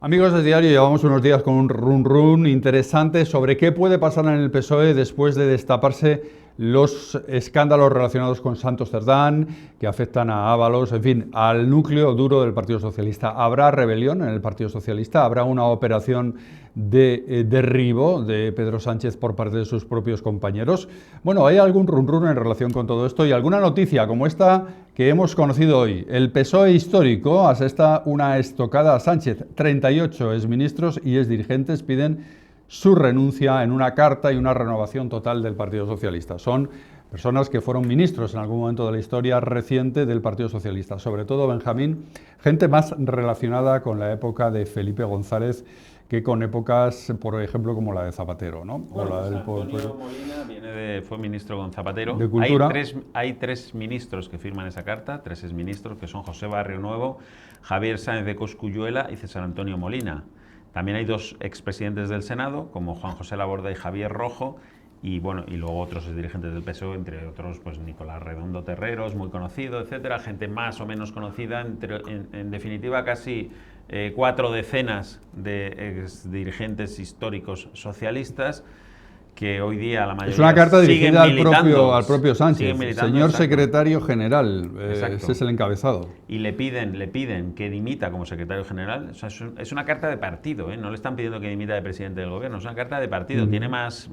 Amigos del diario, llevamos unos días con un run interesante sobre qué puede pasar en el PSOE después de destaparse los escándalos relacionados con Santos Cerdán, que afectan a Ábalos, en fin, al núcleo duro del Partido Socialista. ¿Habrá rebelión en el Partido Socialista? ¿Habrá una operación de derribo de Pedro Sánchez por parte de sus propios compañeros? Bueno, hay algún run en relación con todo esto y alguna noticia como esta que hemos conocido hoy. El PSOE histórico asesta una estocada a Sánchez. 38 exministros y exdirigentes piden su renuncia en una carta y una renovación total del Partido Socialista. Son personas que fueron ministros en algún momento de la historia reciente del Partido Socialista, sobre todo Benjamín, gente más relacionada con la época de Felipe González que con épocas, por ejemplo, como la de Zapatero, ¿no? Bueno, o la del Antonio Molina fue ministro con Zapatero. De Cultura. Hay tres ministros que firman esa carta, tres exministros, que son José Barrio Nuevo, Javier Sáenz de Cosculluela y César Antonio Molina. También hay dos expresidentes del Senado, como Juan José Laborde y Javier Rojo, y bueno, y luego otros dirigentes del PSOE, entre otros, pues Nicolás Redondo Terreros, muy conocido, etcétera, gente más o menos conocida, en definitiva casi 4 decenas de dirigentes históricos socialistas que hoy día la mayoría es una carta dirigida al propio Sánchez, señor exacto. Secretario General, ese es el encabezado. Y le piden que dimita como secretario general. O sea, es una carta de partido, ¿eh? No le están pidiendo que dimita de presidente del gobierno, es una carta de partido, tiene más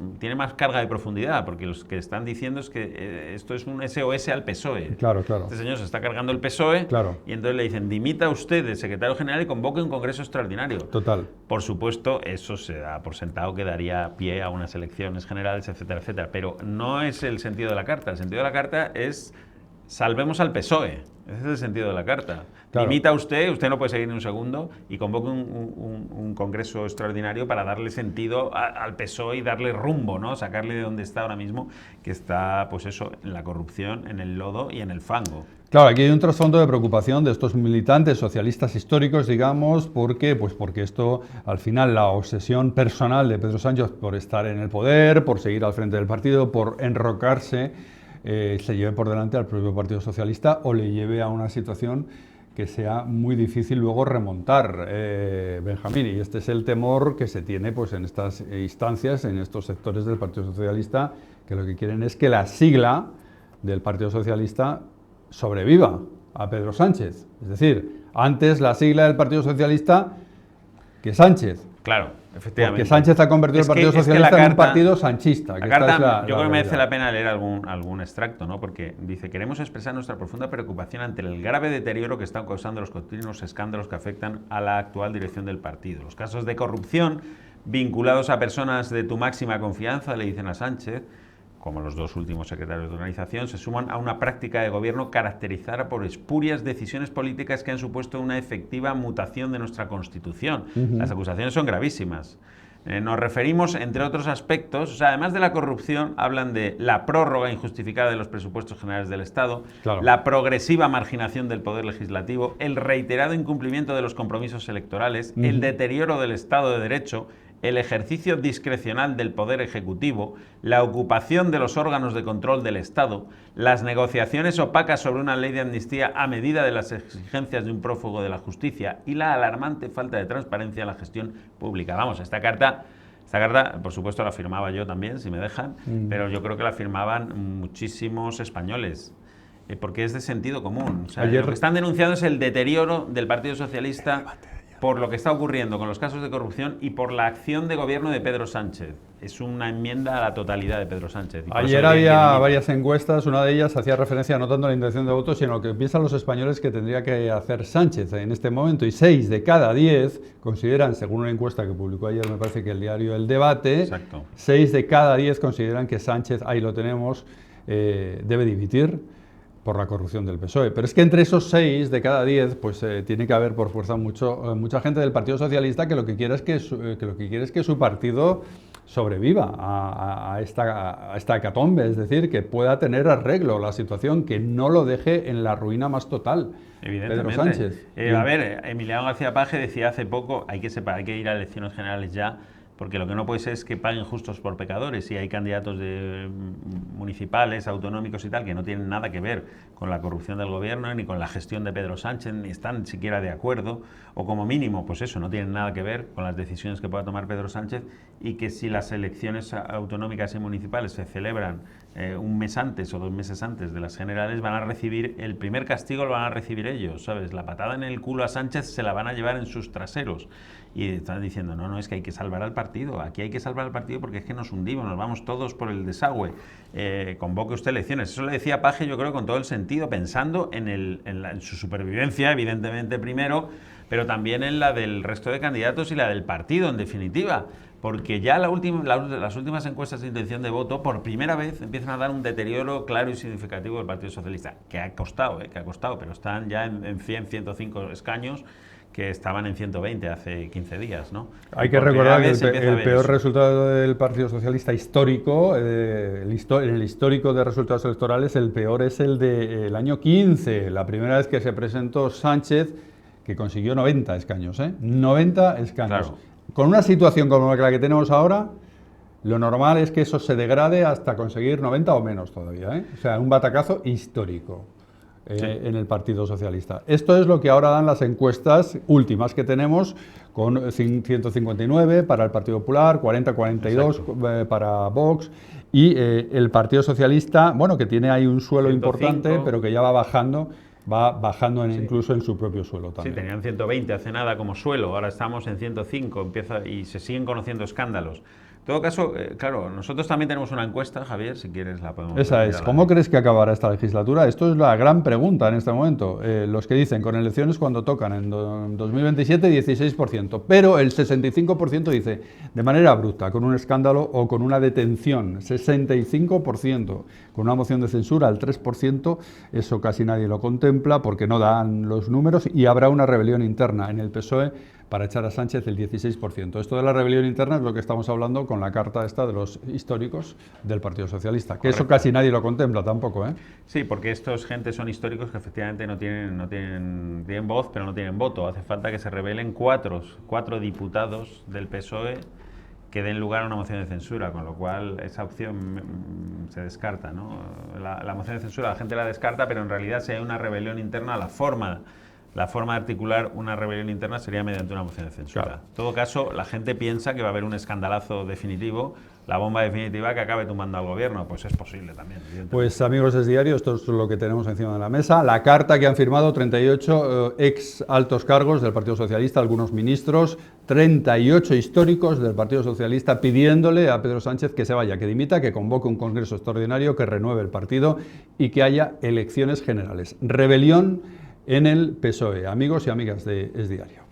carga de profundidad, porque los que están diciendo es que esto es un SOS al PSOE. Claro. Este señor se está cargando el PSOE, y entonces le dicen, dimita usted de secretario general y convoque un congreso extraordinario. Total. Por supuesto, eso se da por sentado que daría pie a unas elecciones generales, etcétera, etcétera. Pero no es el sentido de la carta. El sentido de la carta es salvemos al PSOE. Ese es el sentido de la carta. Claro. Dimita usted no puede seguir ni un segundo, y convoque un congreso extraordinario para darle sentido al PSOE y darle rumbo, ¿no? Sacarle de donde está ahora mismo, que está, pues eso, en la corrupción, en el lodo y en el fango. Claro, aquí hay un trasfondo de preocupación de estos militantes socialistas históricos, digamos, porque esto, al final, la obsesión personal de Pedro Sánchez por estar en el poder, por seguir al frente del partido, por enrocarse, se lleve por delante al propio Partido Socialista o le lleve a una situación que sea muy difícil luego remontar, Benjamín. Y este es el temor que se tiene pues, en estas instancias, en estos sectores del Partido Socialista, que lo que quieren es que la sigla del Partido Socialista sobreviva a Pedro Sánchez. Es decir, antes la sigla del Partido Socialista que Sánchez. Claro, efectivamente. Porque Sánchez ha convertido el Partido Socialista en un partido sanchista. La carta, yo creo que merece la pena leer algún extracto, ¿no? Porque dice, queremos expresar nuestra profunda preocupación ante el grave deterioro que están causando los continuos escándalos que afectan a la actual dirección del partido. Los casos de corrupción vinculados a personas de tu máxima confianza, le dicen a Sánchez, como los dos últimos secretarios de organización, se suman a una práctica de gobierno caracterizada por espurias decisiones políticas que han supuesto una efectiva mutación de nuestra Constitución. Las acusaciones son gravísimas. Nos referimos, entre otros aspectos, o sea, además de la corrupción, hablan de la prórroga injustificada de los presupuestos generales del Estado, la progresiva marginación del poder legislativo, el reiterado incumplimiento de los compromisos electorales, el deterioro del Estado de Derecho, el ejercicio discrecional del Poder Ejecutivo, la ocupación de los órganos de control del Estado, las negociaciones opacas sobre una ley de amnistía a medida de las exigencias de un prófugo de la justicia y la alarmante falta de transparencia en la gestión pública. Vamos, esta carta, por supuesto, la firmaba yo también, si me dejan, pero yo creo que la firmaban muchísimos españoles. Porque es de sentido común. O sea, lo que están denunciando es el deterioro del Partido Socialista por lo que está ocurriendo con los casos de corrupción y por la acción de gobierno de Pedro Sánchez. Es una enmienda a la totalidad de Pedro Sánchez. Ayer había varias encuestas, una de ellas hacía referencia no tanto a la intención de voto, sino a lo que piensan los españoles que tendría que hacer Sánchez en este momento. Y 6 de cada 10 consideran, según una encuesta que publicó ayer, me parece que el diario El Debate, 6 de cada 10 consideran que Sánchez, ahí lo tenemos, debe dimitir por la corrupción del PSOE. Pero es que entre esos 6 de cada 10, pues tiene que haber por fuerza mucha gente del Partido Socialista que lo que quiere es que su partido sobreviva a esta hecatombe, es decir, que pueda tener arreglo la situación, que no lo deje en la ruina más total. Pedro Sánchez. A ver, Emiliano García Paje decía hace poco, hay que ir a elecciones generales ya, porque lo que no puede ser es que paguen justos por pecadores, y hay candidatos municipales, autonómicos y tal, que no tienen nada que ver con la corrupción del gobierno, ni con la gestión de Pedro Sánchez, ni están siquiera de acuerdo, o como mínimo, pues eso, no tienen nada que ver con las decisiones que pueda tomar Pedro Sánchez, y que si las elecciones autonómicas y municipales se celebran un mes antes o 2 meses antes de las generales, van a recibir, el primer castigo lo van a recibir ellos, ¿sabes? La patada en el culo a Sánchez se la van a llevar en sus traseros. Y están diciendo, no, es que hay que salvar al partido, aquí hay que salvar al partido porque es que nos hundimos, nos vamos todos por el desagüe, convoque usted elecciones. Eso le decía Paje, yo creo, con todo el sentido, pensando en su supervivencia, evidentemente primero, pero también en la del resto de candidatos y la del partido, en definitiva, porque ya las últimas encuestas de intención de voto, por primera vez, empiezan a dar un deterioro claro y significativo del Partido Socialista, que ha costado, pero están ya en 100, 105 escaños, que estaban en 120 hace 15 días, ¿no? Hay que recordar que el peor resultado del Partido Socialista histórico, el histórico de resultados electorales, el peor es el del año 15, la primera vez que se presentó Sánchez, que consiguió 90 escaños, 90 escaños. Claro. Con una situación como la que tenemos ahora, lo normal es que eso se degrade hasta conseguir 90 o menos todavía, O sea, un batacazo histórico. Sí. En el Partido Socialista. Esto es lo que ahora dan las encuestas últimas que tenemos, con 159 para el Partido Popular, 40-42 para Vox, y el Partido Socialista, bueno, que tiene ahí un suelo 105, importante, pero que ya va bajando incluso en su propio suelo también. Sí, tenían 120 hace nada como suelo, ahora estamos en 105, y se siguen conociendo escándalos. En todo caso, claro, nosotros también tenemos una encuesta, Javier, si quieres la podemos... Esa es, ¿cómo crees que acabará esta legislatura? Esto es la gran pregunta en este momento. Los que dicen, con elecciones cuando tocan, en 2027, 16%, pero el 65% dice, de manera abrupta, con un escándalo o con una detención, 65%, con una moción de censura, el 3%, eso casi nadie lo contempla porque no dan los números, y habrá una rebelión interna en el PSOE para echar a Sánchez el 16%. Esto de la rebelión interna es lo que estamos hablando con la carta esta de los históricos del Partido Socialista, que correcto. Eso casi nadie lo contempla tampoco, Sí, porque estos gentes son históricos que efectivamente tienen voz, pero no tienen voto. Hace falta que se rebelen cuatro diputados del PSOE que den lugar a una moción de censura, con lo cual esa opción se descarta, ¿no? La moción de censura la gente la descarta, pero en realidad si hay una rebelión interna, la forma de articular una rebelión interna sería mediante una moción de censura. Claro. En todo caso, la gente piensa que va a haber un escandalazo definitivo, la bomba definitiva que acabe tumbando al gobierno. Pues es posible también. Pues amigos de Diario, esto es lo que tenemos encima de la mesa. La carta que han firmado 38 ex altos cargos del Partido Socialista, algunos ministros, 38 históricos del Partido Socialista pidiéndole a Pedro Sánchez que se vaya, que dimita, que convoque un congreso extraordinario, que renueve el partido y que haya elecciones generales. Rebelión en el PSOE. Amigos y amigas de Es Diario.